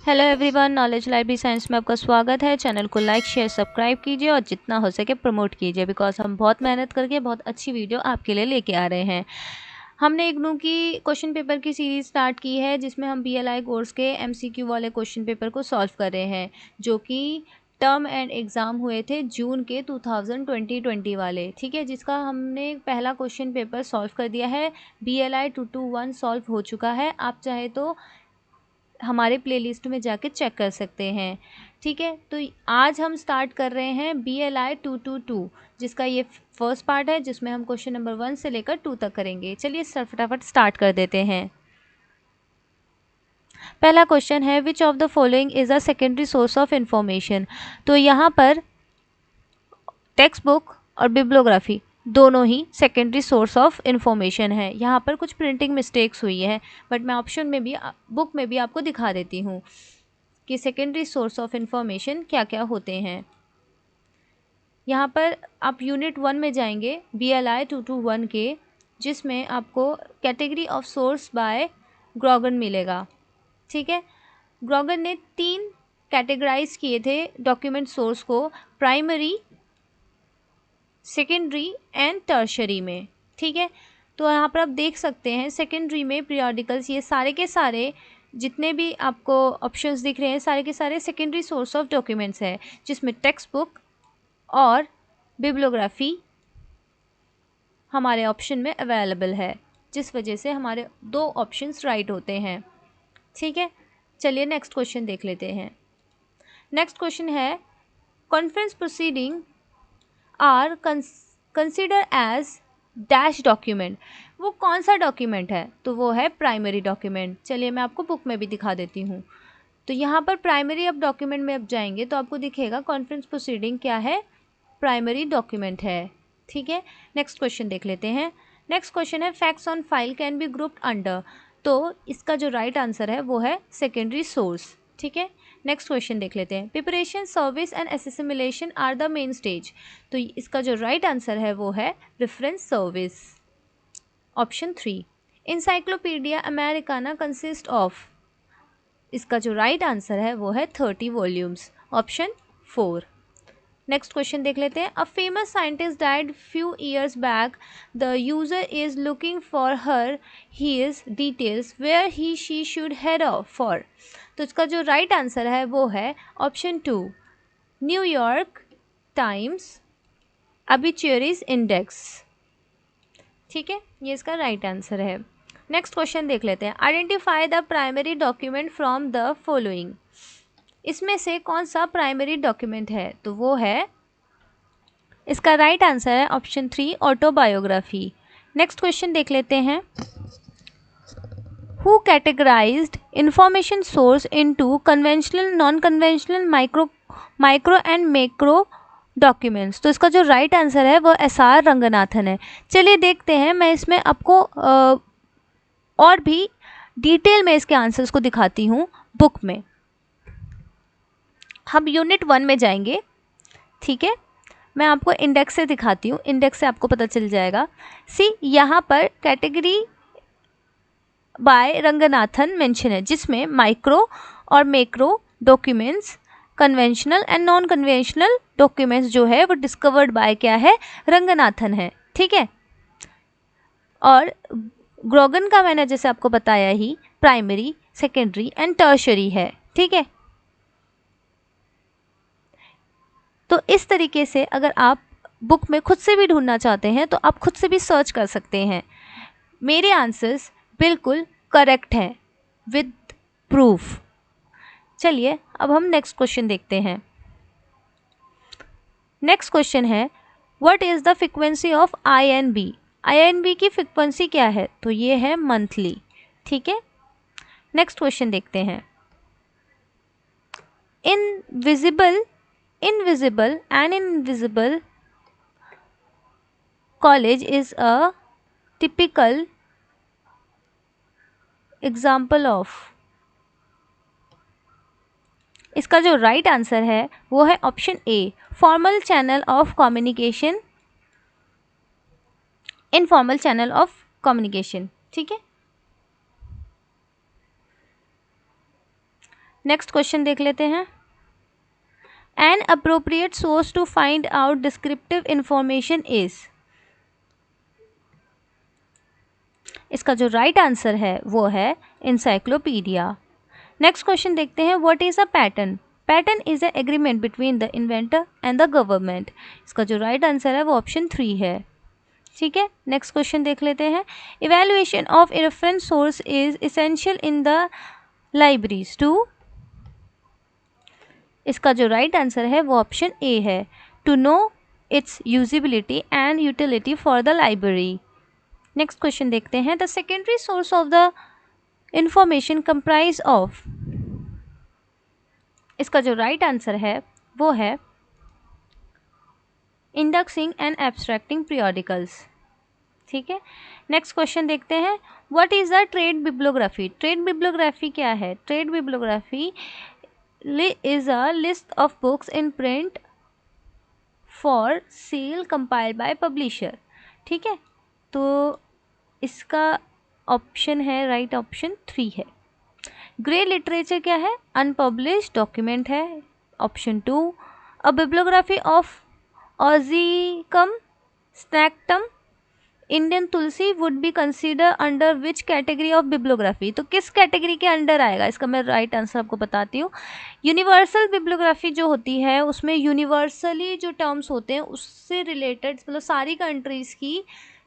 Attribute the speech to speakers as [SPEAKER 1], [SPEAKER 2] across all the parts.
[SPEAKER 1] Hello everyone, knowledge library science में आपका स्वागत है। चैनल को लाइक शेयर सब्सक्राइब कीजिए और जितना हो सके प्रमोट कीजिए, बिकॉज हम बहुत मेहनत करके बहुत अच्छी वीडियो आपके लिए लेके आ रहे हैं। हमने इग्नू की क्वेश्चन पेपर की सीरीज़ स्टार्ट की है, जिसमें हम BLI कोर्स के MCQ वाले क्वेश्चन पेपर को सॉल्व कर रहे हैं, जो कि टर्म एंड एग्ज़ाम हुए थे जून के 2020 वाले। ठीक है, जिसका हमने पहला क्वेश्चन पेपर सॉल्व कर दिया है। BLI 221 सॉल्व हो चुका है। आप चाहे तो हमारे प्लेलिस्ट में जाके चेक कर सकते हैं। ठीक है, तो आज हम स्टार्ट कर रहे हैं BLI 222, जिसका ये फर्स्ट पार्ट है, जिसमें हम क्वेश्चन नंबर 1 से लेकर 2 तक करेंगे। चलिए फटाफट स्टार्ट कर देते हैं। पहला क्वेश्चन है, which of the following is a secondary source of information. तो यहाँ पर टेक्स्ट बुक और बिब्लियोग्राफी दोनों ही सेकेंडरी सोर्स ऑफ इंफॉर्मेशन है। यहाँ पर कुछ प्रिंटिंग मिस्टेक्स हुई है, बट मैं ऑप्शन में भी बुक में भी आपको दिखा देती हूँ कि सेकेंडरी सोर्स ऑफ इंफॉर्मेशन क्या क्या होते हैं। यहाँ पर आप यूनिट 1 में जाएंगे BLI 221 के, जिसमें आपको कैटेगरी ऑफ सोर्स बाय ग्रॉगन मिलेगा। ठीक है, ग्रॉगन ने 3 कैटेगराइज किए थे डॉक्यूमेंट सोर्स को, प्राइमरी, सेकेंडरी एंड टर्शरी में। ठीक है, तो यहाँ पर आप देख सकते हैं सेकेंडरी में पीरियोडिकल्स, ये सारे के सारे जितने भी आपको ऑप्शंस दिख रहे हैं सारे के सारे सेकेंडरी सोर्स ऑफ डॉक्यूमेंट्स है, जिसमें टेक्स्ट बुक और बिब्लियोग्राफी हमारे ऑप्शन में अवेलेबल है, जिस वजह से हमारे 2 ऑप्शंस राइट होते हैं। ठीक है, चलिए नेक्स्ट क्वेश्चन देख लेते हैं। नेक्स्ट क्वेश्चन है, conference proceeding are consider as dash document. वो कौन सा डॉक्यूमेंट है? तो वो है प्राइमरी डॉक्यूमेंट। चलिए मैं आपको बुक में भी दिखा देती हूँ। तो यहाँ पर प्राइमरी अब डॉक्यूमेंट में अब जाएंगे तो आपको दिखेगा कॉन्फ्रेंस प्रोसीडिंग क्या है, प्राइमरी डॉक्यूमेंट है। ठीक है, नेक्स्ट क्वेश्चन देख लेते हैं। नेक्स्ट क्वेश्चन है, facts on file can be grouped under. तो इसका जो राइट आंसर है वो है सेकेंडरी सोर्स। ठीक है, नेक्स्ट क्वेश्चन देख लेते हैं। Preparation, service and assimilation are the main stage. तो इसका जो राइट आंसर है वो है reference service, option 3। Encyclopedia Americana consist of. इसका जो राइट आंसर है वो है 30 वॉल्यूम्स, ऑप्शन 4। नेक्स्ट क्वेश्चन देख लेते हैं। A famous scientist died few years back, the user is looking for her his details where he she should head off for. तो इसका जो राइट आंसर है वो है option 2, New York times obituaries index. ठीक है, ये इसका राइट आंसर है। नेक्स्ट क्वेश्चन देख लेते हैं। Identify the primary document from the following. इसमें से कौन सा प्राइमरी डॉक्यूमेंट है? तो वो है, इसका राइट आंसर है ऑप्शन 3, ऑटोबायोग्राफी। नेक्स्ट क्वेश्चन देख लेते हैं। Who categorised information source into conventional, non conventional, micro and macro documents. तो इसका जो राइट आंसर है वो SR रंगनाथन है। चलिए देखते हैं, मैं इसमें आपको और भी डिटेल में इसके आंसर्स को दिखाती हूँ बुक में। हम यूनिट 1 में जाएंगे। ठीक है, मैं आपको इंडेक्स से दिखाती हूँ, इंडेक्स से आपको पता चल जाएगा। सी, यहाँ पर कैटेगरी बाय रंगनाथन मेंशन है, जिसमें माइक्रो और macro documents, conventional and non conventional documents जो है वो डिस्कवर्ड बाय क्या है, रंगनाथन है। ठीक है, और ग्रॉगन का मैंने जैसे आपको बताया ही प्राइमरी, सेकेंडरी एंड टर्शरी है। ठीक है, तो इस तरीके से अगर आप बुक में खुद से भी ढूंढना चाहते हैं तो आप खुद से भी सर्च कर सकते हैं। मेरे आंसर्स बिल्कुल करेक्ट हैं विद प्रूफ। चलिए अब हम नेक्स्ट क्वेश्चन देखते हैं। नेक्स्ट क्वेश्चन है, what is the frequency of INB। INB की फ्रीक्वेंसी क्या है? तो ये है मंथली। ठीक है, नेक्स्ट क्वेश्चन देखते हैं। Invisible and invisible college is a typical example of। इसका जो राइट आंसर है वो है option A, formal channel of communication, informal channel of communication. ठीक है, नेक्स्ट क्वेश्चन देख लेते हैं। An appropriate source to find out descriptive information is, इसका जो राइट आंसर है वो है इंसाइक्लोपीडिया। नेक्स्ट क्वेश्चन देखते हैं। What is a pattern? Pattern is a agreement between the inventor and the government. इसका जो राइट आंसर है वो ऑप्शन 3 है। ठीक है, नेक्स्ट क्वेश्चन देख लेते हैं। Evaluation of a reference source is essential in the libraries to, इसका जो राइट आंसर है वो ऑप्शन ए है, to know its usability and utility for the library. Next question देखते हैं। The secondary source of the information comprise of, इसका जो right answer है वो है इंडेक्सिंग एंड एब्स्ट्रैक्टिंग पीरियोडिकल्स। ठीक है, नेक्स्ट क्वेश्चन देखते हैं। What is the trade bibliography? Trade bibliography क्या है? Trade bibliography is a list of books in print for sale compiled by publisher। ठीक है, तो इसका ऑप्शन है राइट ऑप्शन 3 है। ग्रे लिटरेचर क्या है? अनपब्लिश्ड डॉक्यूमेंट है, option 2। A bibliography of ocimum sanctum Indian tulsi would be consider under which category of bibliography? तो किस कैटेगरी के अंडर आएगा? इसका मैं राइट आंसर आपको बताती हूँ। यूनिवर्सल बिब्लियोग्राफी जो होती है उसमें यूनिवर्सली जो टर्म्स होते हैं उससे रिलेटेड, मतलब सारी कंट्रीज़ की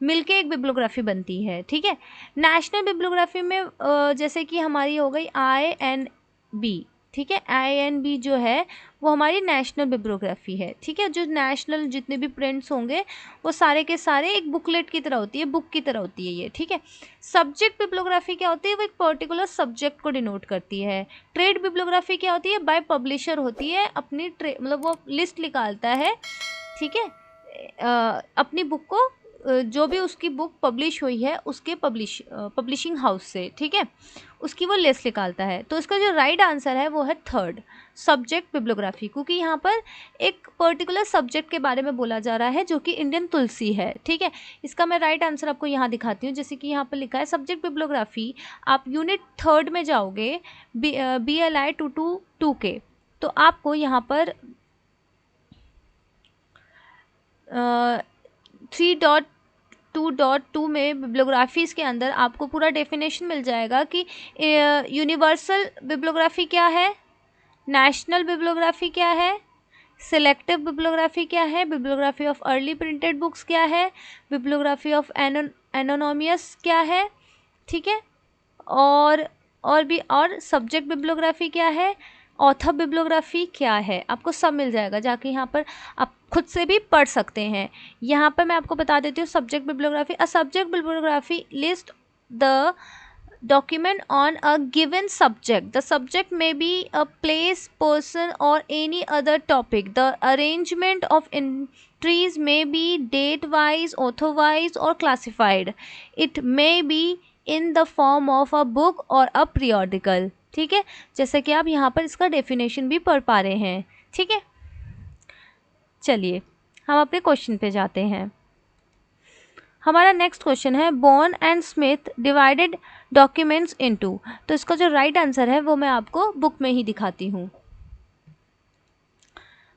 [SPEAKER 1] मिलके एक बिब्लियोग्राफी बनती है। ठीक है, नेशनल बिब्लियोग्राफी में जैसे कि हमारी हो गई INB। ठीक है, INB जो है वो हमारी नेशनल बिब्लियोग्राफी है। ठीक है, जो नेशनल जितने भी प्रिंट्स होंगे वो सारे के सारे एक बुकलेट की तरह होती है, बुक की तरह होती है ये। ठीक है, सब्जेक्ट बिब्लियोग्राफी क्या होती है? वो एक पर्टिकुलर सब्जेक्ट को डिनोट करती है। ट्रेड बिब्लियोग्राफी क्या होती है? बाय पब्लिशर होती है, अपनी मतलब वो लिस्ट निकालता है। ठीक है, अपनी बुक को जो भी उसकी बुक पब्लिश हुई है उसके पब्लिशिंग हाउस से, ठीक है, उसकी वो लिस्ट निकालता है। तो इसका जो राइट आंसर है वो है 3rd, सब्जेक्ट बिब्लियोग्राफी, क्योंकि यहाँ पर एक पर्टिकुलर सब्जेक्ट के बारे में बोला जा रहा है जो कि इंडियन तुलसी है। ठीक है, इसका मैं राइट आंसर आपको यहाँ दिखाती हूँ। जैसे कि यहाँ पर लिखा है सब्जेक्ट बिब्लियोग्राफी, आप यूनिट 3rd में जाओगे BLI 222 के, तो आपको यहाँ पर 3.2.2 में बिब्लियोग्राफीज़ के अंदर आपको पूरा डेफिनेशन मिल जाएगा कि यूनिवर्सल बिब्लियोग्राफी क्या है, नेशनल बिब्लियोग्राफी क्या है, सिलेक्टिव बिब्लियोग्राफी क्या है, bibliography of early printed books क्या है, बिब्लियोग्राफी ऑफ एनोनिमस क्या है। ठीक है, और भी और सब्जेक्ट बिब्लियोग्राफी क्या है, ऑथर बिब्लियोग्राफी क्या है, आपको सब मिल जाएगा। जाके यहाँ पर आप खुद से भी पढ़ सकते हैं। यहाँ पर मैं आपको बता देती हूँ subject bibliography. A subject bibliography list the document on a given subject. The subject may be a place, person or any other topic. The arrangement of entries may be date wise, author wise or classified. It may be in the form of a book or a periodical। ठीक है, जैसे कि आप यहाँ पर इसका definition भी पढ़ पा रहे हैं। ठीक है, चलिए हम अपने क्वेश्चन पे जाते हैं। हमारा नेक्स्ट क्वेश्चन है born and Smith divided documents into. तो इसका जो राइट आंसर है वो मैं आपको बुक में ही दिखाती हूँ।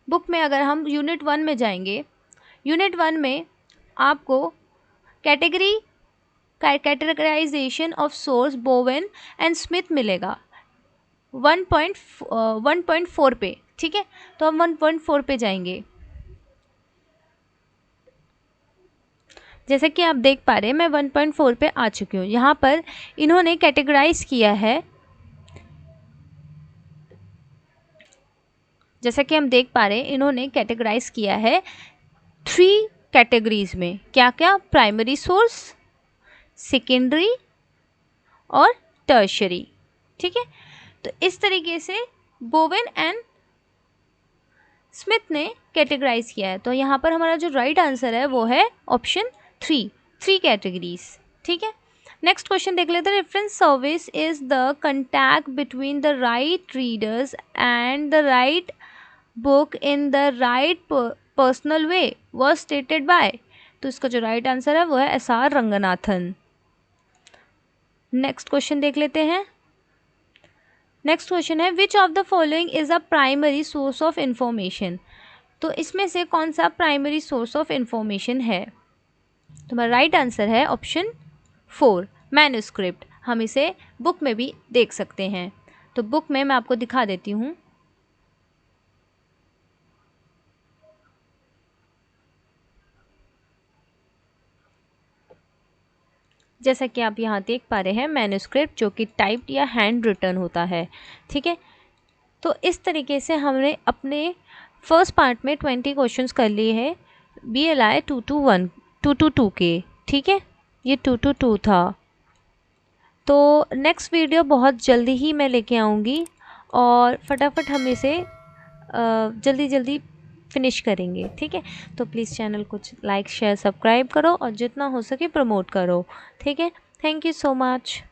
[SPEAKER 1] बुक में अगर हम यूनिट 1 में जाएंगे, यूनिट 1 में आपको categorisation of source Bowen and Smith मिलेगा 1.4 पे। ठीक है, तो हम 1.4 पे जाएंगे। जैसे कि आप देख पा रहे हैं मैं 1.4 पे आ चुकी हूँ। यहाँ पर इन्होंने कैटेगराइज किया है, जैसा कि हम देख पा रहे हैं इन्होंने कैटेगराइज किया है 3 कैटेगरीज में। क्या क्या? प्राइमरी सोर्स, सेकेंडरी और टर्शरी। ठीक है, तो इस तरीके से बोवेन एंड स्मिथ ने कैटेगराइज किया है। तो यहाँ पर हमारा जो राइट आंसर है वो है ऑप्शन 3 कैटेगरीज। ठीक है, नेक्स्ट क्वेश्चन देख लेते हैं। Reference service is the contact between the right readers and the right book in the right personal way was stated by. तो इसका जो राइट आंसर है वो है SR रंगनाथन। नेक्स्ट क्वेश्चन देख लेते हैं। नेक्स्ट क्वेश्चन है which of the following is a primary source of information. तो इसमें से कौन सा प्राइमरी सोर्स ऑफ इंफॉर्मेशन है। तुम्हारा राइट आंसर है ऑप्शन 4 मैन्युस्क्रिप्ट। हम इसे बुक में भी देख सकते हैं। तो बुक में मैं आपको दिखा देती हूँ। जैसा कि आप यहाँ देख पा रहे हैं मैन्युस्क्रिप्ट जो कि टाइप्ड या हैंड रिटन होता है। ठीक है, तो इस तरीके से हमने अपने फर्स्ट पार्ट में 20 क्वेश्चंस कर लिए हैं BLI 222 के। ठीक है, ये 222 था। तो नेक्स्ट वीडियो बहुत जल्दी ही मैं लेके आऊँगी और फटाफट हम इसे जल्दी जल्दी फिनिश करेंगे। ठीक है, तो प्लीज़ चैनल को लाइक शेयर सब्सक्राइब करो और जितना हो सके प्रमोट करो। ठीक है, थैंक यू सो मच।